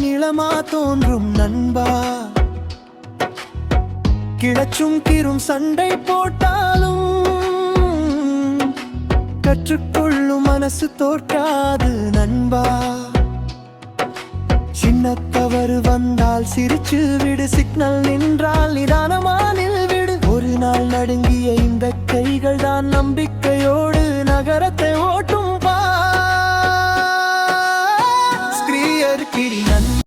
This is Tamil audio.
நிலமா தோன்றும் நண்பா. கிளச்சும் கீரும் சண்டை போட்டாலும் கற்றுக்கொள்ளும் மனசு தோற்காது நண்பா. சின்ன தவறு வந்தால் சிரிச்சு விடு, சிக்னல் நின்றால் நிதானமா நில்விடு. ஒரு நாள் நடுங்கிய இந்த கைகள் தான் நம்பிக்கையோடு நகரத்தை ஓட்டும் பா. ஸ்கிரீயர் கிரி நண்பா.